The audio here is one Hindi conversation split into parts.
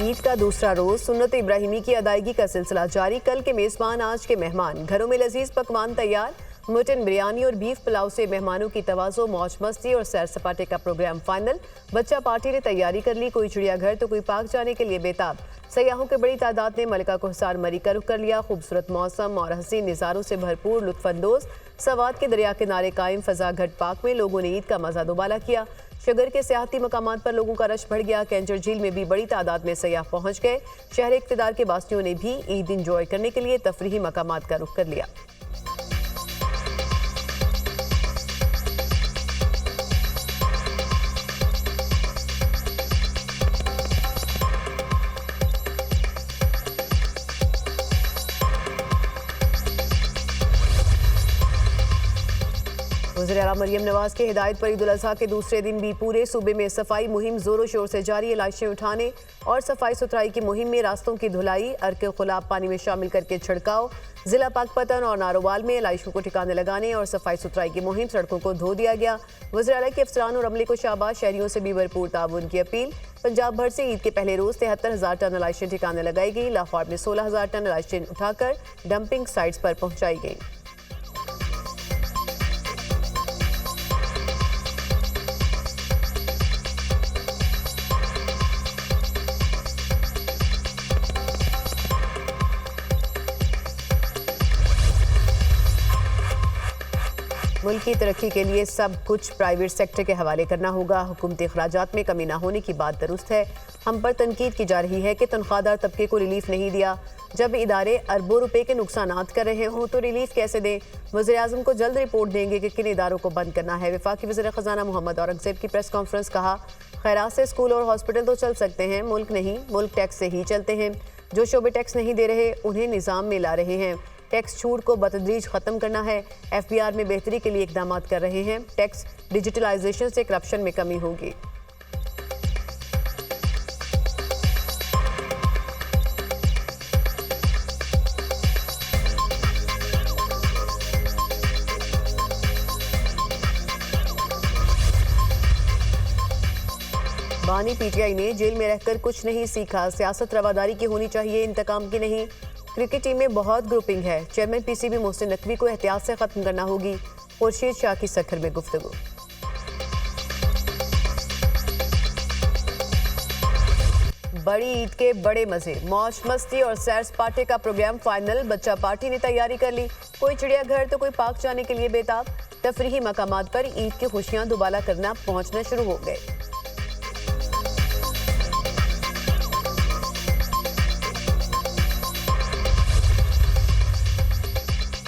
ईद का दूसरा रोज सुन्नत इब्राहिमी की अदायगी का सिलसिला जारी। कल के मेजबान आज के मेहमान। घरों में लजीज पकवान तैयार। मटन बिरयानी और बीफ पुलाव से मेहमानों की तवाज़ो, मौज मस्ती और सैर सपाटे का प्रोग्राम फाइनल। बच्चा पार्टी ने तैयारी कर ली। कोई चिड़ियाघर तो कोई पार्क जाने के लिए बेताब। सयाहों की बड़ी तादाद ने मलिका को हिसार मरी का रुख कर लिया। खूबसूरत मौसम और हसीन नज़ारों से भरपूर लुत्फानंदोज सवात के दरिया किनारे कायम फजा घट पार्क में लोगों ने ईद का मजा दोबाला किया। शगर के सियाहती मकामात पर लोगों का रश बढ़ गया। कैंचर झील में भी बड़ी तादाद में सयाह पहुंच गए। शहर इक़्तिदार के बासियों ने भी ईद इंजॉय करने के लिए तफरीही मकामात का रुख कर लिया। वज़ीर-ए-आला मरियम नवाज की हिदायत पर ईद उल अज़हा के दूसरे दिन भी पूरे सूबे में सफाई मुहिम जोरों शोर से जारी। लाशें उठाने और सफाई सुथराई की मुहिम में रास्तों की धुलाई, अर्के गुलाब पानी में शामिल करके छिड़काव। जिला पाकपतन और नारोवाल में लाशों को ठिकाने लगाने और सफाई सुथराई की मुहिम, सड़कों को धो दिया गया। वज़ीर-ए-आला के अफसरान और अमले को शाबाश, शहरियों से भी भरपूर ताउन की अपील। पंजाब भर से ईद के पहले रोज 73,000 टन लाशें ठिकाने लगाई गई। लाहौर में 16,000 टन लाशें उठाकर डंपिंग साइट्स पर पहुंचाई गई। मुल्क की तरक्की के लिए सब कुछ प्राइवेट सेक्टर के हवाले करना होगा। हुकूमती अखराजात में कमी ना होने की बात दुरुस्त है। हम पर तनकीद की जा रही है कि तनख्वाहदार तबके को रिलीफ नहीं दिया। जब इदारे अरबों रुपए के नुकसानात कर रहे हों तो रिलीफ कैसे दें? वज़ीर-ए-आज़म को जल्द रिपोर्ट देंगे कि किन इदारों को बंद करना है। वफाकी वज़ीर ख़ज़ाना मोहम्मद औरंगज़ेब की प्रेस कॉन्फ्रेंस। कहा, खैरात से स्कूल और हॉस्पिटल तो चल सकते हैं, मुल्क नहीं। मुल्क टैक्स से ही चलते हैं। जो शोबे टैक्स नहीं दे रहे उन्हें निज़ाम में ला रहे हैं। टैक्स छूट को बतदरीज ख़त्म करना है। FBR में बेहतरी के लिए इक़दाम कर रहे हैं। टैक्स डिजिटलाइजेशन से करप्शन में कमी होगी। बानी PTI ने जेल में रहकर कुछ नहीं सीखा। सियासत रवादारी की होनी चाहिए, इंतकाम की नहीं। क्रिकेट टीम में बहुत ग्रुपिंग है। चेयरमैन PCB मोहसिन नकवी को एहतियात से खत्म करना होगी। खुर्शीद शाह की सखर में गुफ्तगू। बड़ी ईद के बड़े मजे, मौज मस्ती और सैर सपाटे का प्रोग्राम फाइनल। बच्चा पार्टी ने तैयारी कर ली। कोई चिड़ियाघर तो कोई पार्क जाने के लिए बेताब। तफरीही मकामात पर ईद की खुशियां दुबाला करना पहुंचना शुरू हो गए।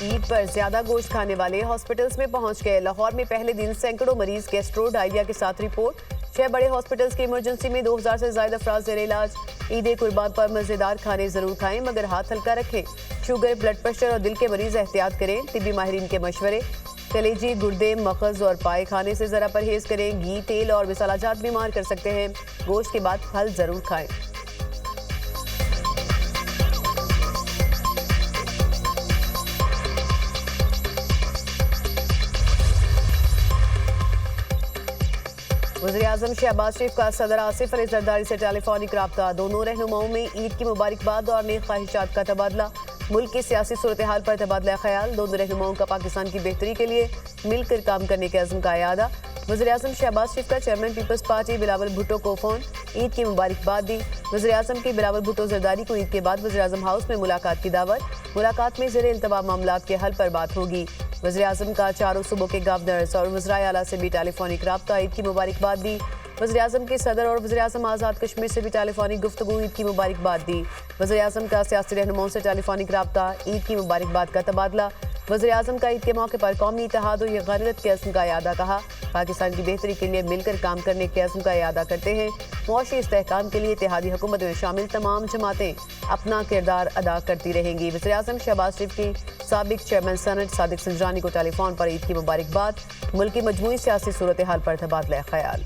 ईद पर ज्यादा गोश्त खाने वाले हॉस्पिटल्स में पहुंच गए। लाहौर में पहले दिन सैकड़ों मरीज गैस्ट्रो डायरिया के साथ रिपोर्ट। 6 बड़े हॉस्पिटल्स की इमरजेंसी में 2000 से ज्यादा अफराद ज़ेर इलाज। ईद कुर्बान पर मजेदार खाने जरूर खाएं मगर हाथ हल्का रखें। शुगर, ब्लड प्रेशर और दिल के मरीज एहतियात करें। तिब्बी माहिरीन के मशवरे। कलेजी, गुर्दे, मगज और पाए खाने से जरा परहेज करें। घी, तेल और मसालाजात बीमार कर सकते हैं। गोश्त के बाद फल जरूर खाएं। वज़ीर-ए-आज़म शहबाज शरीफ का सदर आसिफ अली जरदारी से टेलीफोनिक राब्ता। दोनों रहनुमाओं में ईद की मुबारकबाद और नेक ख्वाहिशात का तबादला। मुल्क की सियासी सूरत हाल पर तबादला ख्याल। दोनों रहनुमाओं का पाकिस्तान की बेहतरी के लिए मिलकर काम करने के अज़्म का यादा। वज़ीर-ए-आज़म शहबाज शरीफ का चेयरमैन पीपल्स पार्टी बिलावल भुट्टो को फ़ोन, ईद की मुबारकबाद दी। वज़ीर-ए-आज़म की बिलावल भुट्टो जरदारी को ईद के बाद वज़ीर-ए-आज़म हाउस में मुलाकात की दावत। मुलाकात में ज़ेर इल्तवा मामलात के हल पर बात होगी। वज़ीर-ए-आज़म का चारों सूबों के गवर्नर्स और वज़राए आला से भी टेलीफोनिक राब्ता। ईद की मुबारकबाद दी। वज़ीर-ए-आज़म के सदर और वज़ीर-ए-आज़म आज़ाद कश्मीर से भी टेलीफोनिक गुफ्तगू। ईद की मुबारकबाद दी। वज़ीर-ए-आज़म का सियासी रहनुमाओं से टेलीफोनिक राब्ता। ईद की मुबारकबाद का तबादला। वज़ीर-ए-आज़म का ईद के मौके पर कौमी इत्तेहाद और गनीमत के अज़्म का यादा। कहा, पाकिस्तान की बेहतरी के लिए मिलकर काम करने के अज़्म का यादा करते हैं। मुआशी इस्तेहकाम के लिए इत्तेहादी हुकूमत में शामिल तमाम जमातें अपना किरदार अदा करती रहेंगी। वज़ीर-ए-आज़म शहबाज शरीफ की साबिक चेयरमैन सेनेट सादिक संजरानी को टेलीफोन पर ईद की मुबारकबाद। मुल्क की मजमूई सियासी सूरत हाल पर तबादला ख्याल।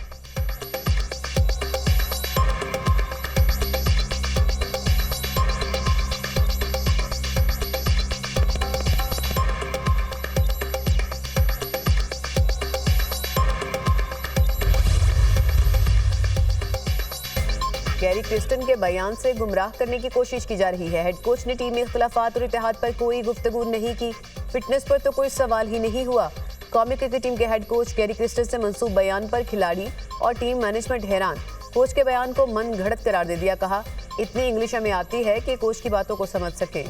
गैरी क्रिस्टन के बयान से गुमराह करने की कोशिश की जा रही है। हेड कोच ने टीम में इख्तलाफात और इत्तेहाद पर कोई गुफ्तगू नहीं की। फिटनेस पर तो कोई सवाल ही नहीं हुआ। कौमी क्रिकेट टीम के हेड कोच गैरी क्रिस्टन से मंसूब बयान पर खिलाड़ी और टीम मैनेजमेंट हैरान। कोच के बयान को मन घड़त करार दे दिया। कहा, इतनी इंग्लिश हमें आती है कि कोच की बातों को समझ सकें।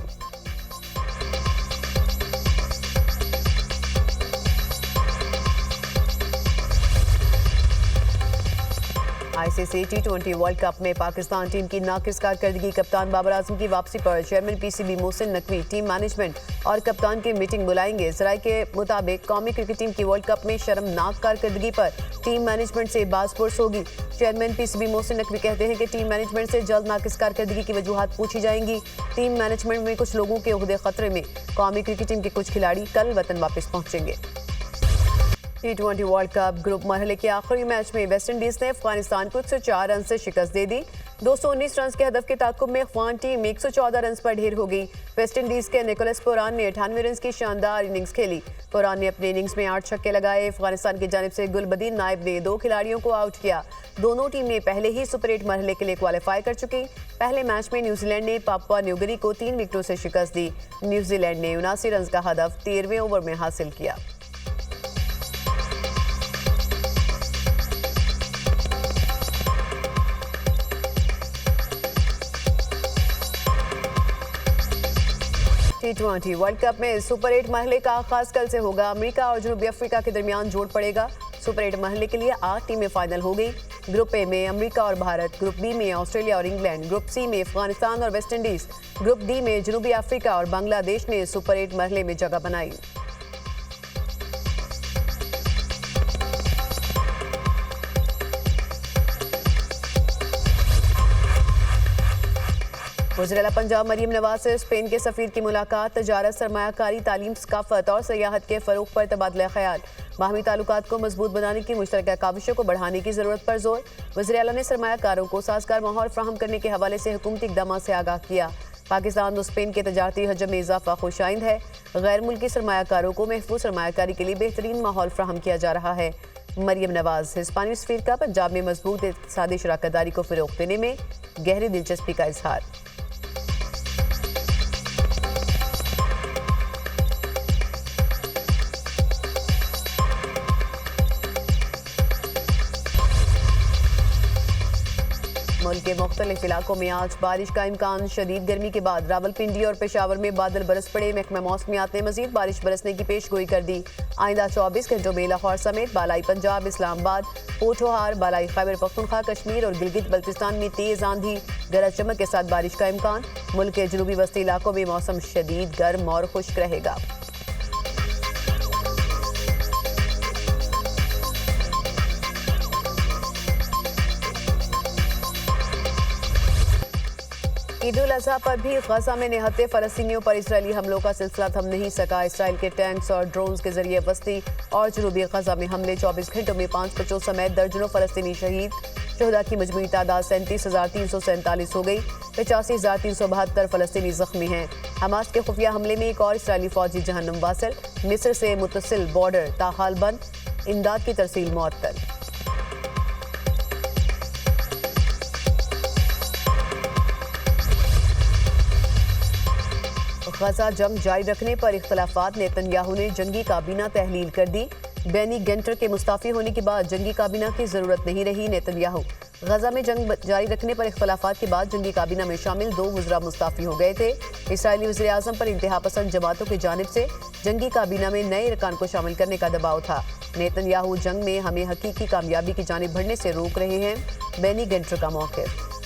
आईसीसी टी20 वर्ल्ड कप में पाकिस्तान टीम की नाकिस कारकर्दगी। कप्तान बाबर आजम की वापसी पर chairman PCB Mohsin Naqvi team management और कप्तान की मीटिंग बुलाएंगे। जराये के मुताबिक कौमी क्रिकेट टीम की वर्ल्ड कप में शर्मनाक कारकर्दगी पर टीम मैनेजमेंट से बाज़पुरस होगी। चेयरमैन पीसीबी मोहसिन नकवी कहते हैं कि टीम मैनेजमेंट से जल्द नाकिस कारकर्दगी की वजूहात पूछी जाएंगी। टीम मैनेजमेंट में कुछ लोगों के ओहदे खतरे में। कौमी क्रिकेट टीम के कुछ खिलाड़ी कल वतन वापस पहुंचेंगे। टी20 वर्ल्ड कप ग्रुप मरहले के आखिरी मैच में वेस्टइंडीज ने अफगानिस्तान को 104 रन से शिकस्त दे दी। 219 रन के हदफ के ताकुब में अफगान टीम 114 रन पर ढेर हो गई। वेस्टइंडीज के निकोलस पुरान ने 98 रन की शानदार इनिंग्स खेली। पुरान ने अपने इनिंग्स में 8 छक्के लगाए। अफगानिस्तान की जानिब से गुलबदीन नायब ने 2 खिलाड़ियों को आउट किया। दोनों टीमें पहले ही सुपर 8 मरहले के लिए क्वालिफाई कर चुकी। पहले मैच में न्यूजीलैंड ने पापुआ न्यूगिनी को 3 विकेटों से शिकस्त दी। न्यूजीलैंड ने 79 रन का हदफ 13वें ओवर में हासिल किया। टी20 वर्ल्ड कप में सुपर 8 मरहले का आगाज कल से होगा। अमेरिका और जनूबी अफ्रीका के दरमियान जोड़ पड़ेगा। सुपर 8 मरहले के लिए 8 टीमें फाइनल हो गई। ग्रुप ए में अमेरिका और भारत, ग्रुप बी में ऑस्ट्रेलिया और इंग्लैंड, ग्रुप सी में अफगानिस्तान और वेस्ट इंडीज, ग्रुप डी में जनूबी अफ्रीका और बांग्लादेश ने सुपर 8 मरहले में जगह बनाई। वज़ीर-ए-आला पंजाब मरियम नवाज से स्पेन के सफीर की मुलाकात। तजारत, सरमायाकारी, तालीम, सकाफत और सयाहत के फ़रोग़ पर तबादला ख्याल। बाहमी ताल्लुकात को मजबूत बनाने की मुश्तरका काविशों को बढ़ाने की ज़रूरत पर जोर। वज़ीर-ए-आला ने सरमायाकारों को साजगार माहौल फ्राहम करने के हवाले से हुकूमती इक़दाम से आगाह किया। पाकिस्तान और स्पेन के तजारती हजम में इजाफा खुशाइंद है। गैर मुल्की सरमायाकारों को महफूज सरमायाकारी के लिए बेहतरीन माहौल फ्राहम किया जा रहा है। मरियम नवाज हिस्पानी सफीर का पंजाब में मजबूत इक़्तिसादी शराकतदारी को फ़रोग़ देने में गहरी दिलचस्पी का इजहार। मुल्क के मुख्तलिफ इलाकों में आज बारिश का इम्कान। शदीद गर्मी के बाद रावलपिंडी और पेशावर में बादल बरस पड़े। महकमा मौसमियात ने मजीद बारिश बरसने की पेशगोई कर दी। आइंदा 24 घंटों में लाहौर समेत बालाई पंजाब, इस्लामाबाद, पोठोहार, बालाई खैबर पख्तूनख्वा, कश्मीर और गिलगित बल्तिस्तान में तेज आंधी, गरज चमक के साथ बारिश का इम्कान। मुल्क के जनूबी वस्ती इलाकों में मौसम शदीद गर्म और खुश्क रहेगा। ईद उल अज़हा पर भी गजा में निहत्ते फ़लस्तीनियों पर इजरायली हमलों का सिलसिला थम नहीं सका। इसराइल के टैंक्स और ड्रोन्स के जरिए वस्ती और जनूबी गजा में हमले। 24 घंटों में 5 बच्चों समेत दर्जनों फ़लस्तीनी शहीद। शहदा की मजमूई तादाद 37,347 हो गई। 85,372 फ़लस्तीनी जख्मी हैं। हमास के खुफिया हमले में एक और इसराइली फौजी जहन्नुम वासिल। मिस्र से मुत्तसिल बॉर्डर ताहाल बंद। इमदाद की तरसील मुअत्तल। गजा जंग जारी रखने पर इख्तलाफात। नेतन्याहू ने जंगी काबीना तहलील कर दी। बेनी गेंटर के मुस्ताफी होने के बाद जंगी काबीना की जरूरत नहीं रही। नेतन्याहू गजा में जंग जारी रखने पर इख्तलाफात के बाद जंगी काबीना में शामिल 2 वज़रा मुस्ताफी हो गए थे। इसराइली वज़ीर आज़म पर इंतहा पसंद जमातों की जानिब से जंगी काबीना में नए अरकान को शामिल करने का दबाव था। नेतन्याहू जंग में हमें हकीकी कामयाबी की जानिब बढ़ने से रोक रहे हैं। बेनी गेंटर का मौक़िफ़।